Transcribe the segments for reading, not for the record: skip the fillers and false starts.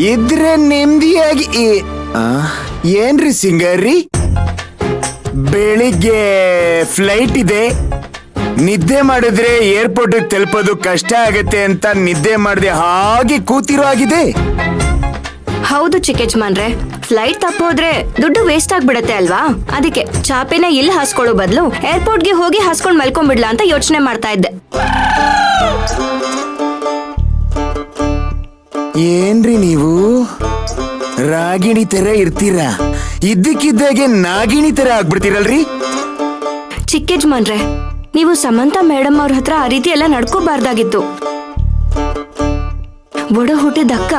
ಇದ್ರೆ ನೆಮ್ಮದಿಯಾಗಿ ಏನ್ರಿ ಸಿಂಗರ್ರಿ, ಬೆಳಿಗ್ಗೆ ಫ್ಲೈಟ್ ಇದೆ, ನಿದ್ದೆ ಮಾಡಿದ್ರೆ ಏರ್ಪೋರ್ಟ್ ತಲುಪೋದು ಕಷ್ಟ ಆಗತ್ತೆ ಅಂತ ನಿದ್ದೆ ಮಾಡದೆ ಹಾಗೆ ಕೂತಿರೋ ಆಗಿದೆ. ಹೌದು ಚಿಕ್ಕಜ್ಮಾನ್ರೆ, ಫ್ಲೈಟ್ ತಪ್ಪೋದ್ರೆ ದುಡ್ಡು ವೇಸ್ಟ್ ಆಗ್ಬಿಡತ್ತೆ ಅಲ್ವಾ? ಅದಕ್ಕೆ ಚಾಪೆನ ಇಲ್ಲಿ ಹಾಸ್ಕೊಳ್ಳೋ ಬದಲು ಏರ್ಪೋರ್ಟ್ಗೆ ಹೋಗಿ ಹಾಸ್ಕೊಂಡ್ ಮಲ್ಕೊಂಡ್ಬಿಡ್ಲಾ ಅಂತ ಯೋಚನೆ ಮಾಡ್ತಾ ಇದ್ದೆ. ಏನ್ರಿ ನೀವು ರಾಗಿಣಿ ತರ ಇರ್ತೀರಾ, ಇದ್ದಕ್ಕಿದ್ದಾಗೆ ನಾಗಿಣಿ ತರ ಆಗ್ಬಿಡ್ತೀರಲ್ರಿ. ಚಿಕ್ಕಜ್ಮಾನ್ರೆ, ನೀವು ಸಮಂತಾ ಮೇಡಮ್ ಅವ್ರ ಹತ್ರ ಆ ರೀತಿ ಎಲ್ಲ ನಡ್ಕೋಬಾರ್ದಾಗಿತ್ತು. ಒಡ ಹುಟ್ಟಿದ ಅಕ್ಕ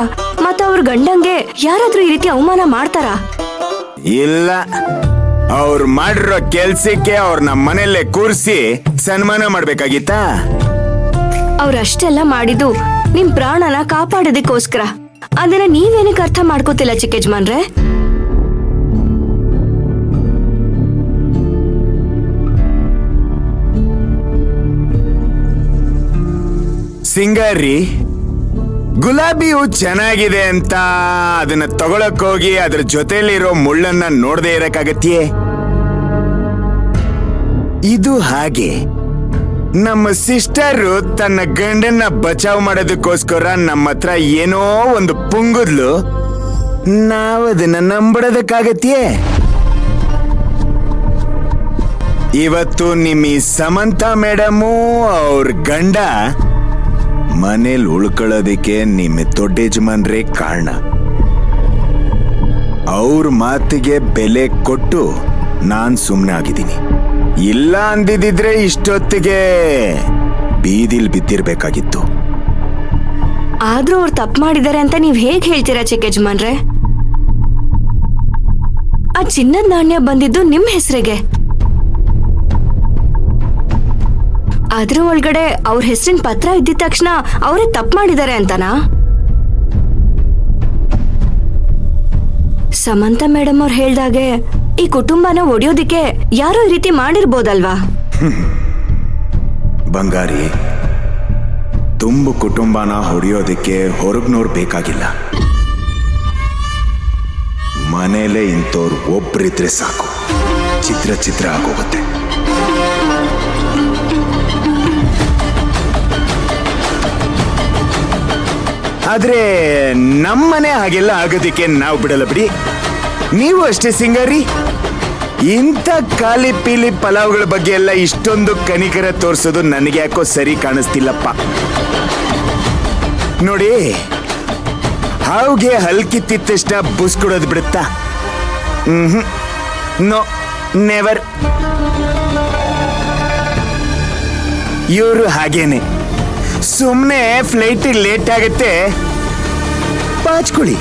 ಮತ್ತ ಅವ್ರ ಗಂಡಂಗೆ ಯಾರಾದ್ರೂ ಈ ರೀತಿ ಅವಮಾನ ಮಾಡ್ತಾರಾ? ಇಲ್ಲ, ಅವ್ರು ಮಾಡಿರೋ ಕೆಲ್ಸಕ್ಕೆ ಅವ್ರನ್ನ ಮನೆಯಲ್ಲೇ ಕೂರಿಸಿ ಸನ್ಮಾನ ಮಾಡ್ಬೇಕಾಗಿತ್ತಾ? ಅವ್ರಷ್ಟೆಲ್ಲ ಮಾಡಿದ್ದು ನಿಮ್ ಪ್ರಾಣನ ಕಾಪಾಡೋದಕ್ಕೋಸ್ಕರ. ಅದನ್ನ ನೀವೇನಕ್ಕೆ ಅರ್ಥ ಮಾಡ್ಕೋತಿಲ್ಲ ಚಿಕ್ಕಜ್ಮಾನ್ರೆ? ಸಿಂಗಾರಿ, ಗುಲಾಬಿ ಹೂ ಚೆನ್ನಾಗಿದೆ ಅಂತ ಅದನ್ನ ತಗೊಳಕ್ ಹೋಗಿ ಅದ್ರ ಜೊತೆಲಿರೋ ಮುಳ್ಳನ್ನ ನೋಡದೆ ಇರಕ್ಕಾಗತ್ಯೆ? ಇದು ಹಾಗೆ ನಮ್ಮ ಸಿಸ್ಟರು ತನ್ನ ಗಂಡನ್ನ ಬಚಾವ್ ಮಾಡೋದಕ್ಕೋಸ್ಕರ ನಮ್ಮ ಹತ್ರ ಏನೋ ಒಂದು ಪುಂಗುದ್ಲು, ನಾವದನ್ನ ನಂಬಿಡೋದಕ್ಕಾಗತ್ಯೆ? ಇವತ್ತು ನಿಮ್ಮ ಈ ಸಮಂತಾ ಮೇಡಮು ಅವ್ರ ಗಂಡ ಮನೇಲಿ ಉಳ್ಕೊಳ್ಳೋದಿಕ್ಕೆ ನಿಮ್ಮ ದೊಡ್ಡ ಯಜಮಾನ್ರೇ ಕಾರಣ. ಅವ್ರ ಮಾತಿಗೆ ಬೆಲೆ ಕೊಟ್ಟು ನಾನ್ ಸುಮ್ಮನೆ ಆಗಿದ್ದೀನಿ. ಇಲ್ಲ ಅಂದಿದ್ರೆ ಇಷ್ಟೊತ್ತಿಗೆ ಬೀದಿಲ್ ಬಿದ್ದಿರ್ಬೇಕಾಗಿತ್ತು. ಆದ್ರೂ ಅವ್ರು ತಪ್ಪು ಮಾಡಿದ್ದಾರೆ ಅಂತ ನೀವ್ ಹೇಗ್ ಹೇಳ್ತೀರಾ ಚಿಕ್ಕಜ್ಮಾನ್ರೆ? ಆ ಚಿನ್ನದ ನಾಣ್ಯ ಬಂದಿದ್ದು ನಿಮ್ ಹೆಸರಿಗೆ, ಅದ್ರ ಒಳಗಡೆ ಅವ್ರ ಹೆಸರಿನ ಪತ್ರ ಇದ್ದಿದ ತಕ್ಷಣ ಅವರೇ ತಪ್ಪು ಮಾಡಿದ್ದಾರೆ ಅಂತನಾ? ಸಮಂತಾ ಮೇಡಮ್ ಅವ್ರು ಹೇಳ್ದಾಗೆ ಈ ಕುಟುಂಬನ ಒಡೆಯೋದಿಕ್ಕೆ ಯಾರೋ ಈ ರೀತಿ ಮಾಡಿರ್ಬೋದಲ್ವಾ? ಬಂಗಾರಿ, ತುಂಬು ಕುಟುಂಬನ ಹೊಡೆಯೋದಿಕ್ಕೆ ಹೊರಗ್ನೋರ್ ಬೇಕಾಗಿಲ್ಲ. ಮನೇಲೆ ಇಂಥವ್ರು ಒಬ್ರಿದ್ರೆ ಸಾಕು, ಚಿತ್ರ ಚಿತ್ರ ಆಗೋಗುತ್ತೆ. ಆದ್ರೆ ನಮ್ಮನೆ ಹಾಗೆಲ್ಲ ಆಗೋದಿಕ್ಕೆ ನಾವು ಬಿಡಲ್ಲ ಬಿಡಿ. ನೀವು ಅಷ್ಟೇ ಸಿಂಗಾರಿ, ಇಂಥ ಖಾಲಿ ಪೀಲಿ ಪಲಾವ್ಗಳ ಬಗ್ಗೆ ಎಲ್ಲ ಇಷ್ಟೊಂದು ಕನಿಕರ ತೋರಿಸೋದು ನನಗೆ ಯಾಕೋ ಸರಿ ಕಾಣಿಸ್ತಿಲ್ಲಪ್ಪ. ನೋಡಿ, ಹಾವಿಗೆ ಹಲ್ಕಿತ್ತಿದ ತಕ್ಷಣ ಬುಸ್ ಕೊಡೋದು ಬಿಡುತ್ತಾ? No, never. ಇವರು ಹಾಗೇನೆ, ಸುಮ್ಮನೆ ಫ್ಲೈಟ್ ಲೇಟ್ ಆಗುತ್ತೆ, ಪಾಚ್ಕೊಳ್ಳಿ.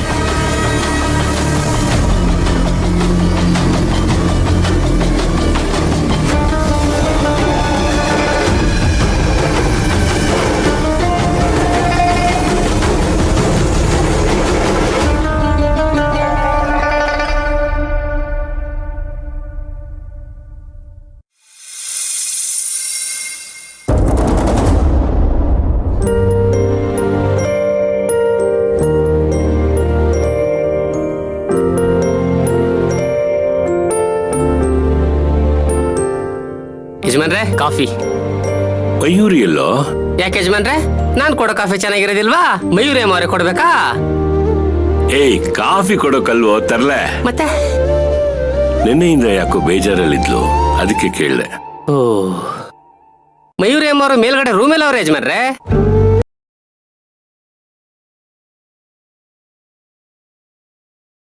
ಯಜಮಾನ್ರೆ, ಕಾಫಿ. ಮಯೂರಿ ಎಲ್ಲೋ? ಯಾಕೆ ಯಜಮಾನ್ರೆ, ನಾನ್ ಕೊಡೋ ಕಾಫಿ ಚೆನ್ನಾಗಿರೋದಿಲ್ವಾ? ಮಯೂರಿ ಅವರೇ ಕೊಡ್ಬೇಕಾ? ಏಯ್, ಕಾಫಿ ಕೊಡೋಕಲ್ವೋ, ತರ್ಲೆ. ಮತ್ತೆ ನಿನ್ನೆಯಿಂದ ಯಾಕೋ ಬೇಜಾರಲ್ಲಿದ್ಲು, ಅದಕ್ಕೆ ಕೇಳ್ದೆ. ಓ, ಮಯೂರಿ ಅವರು ಮೇಲ್ಗಡೆ ರೂಮ್ ಎಲ್ಲ ಅವ್ರ ಯಜಮಾನ್ರೆ.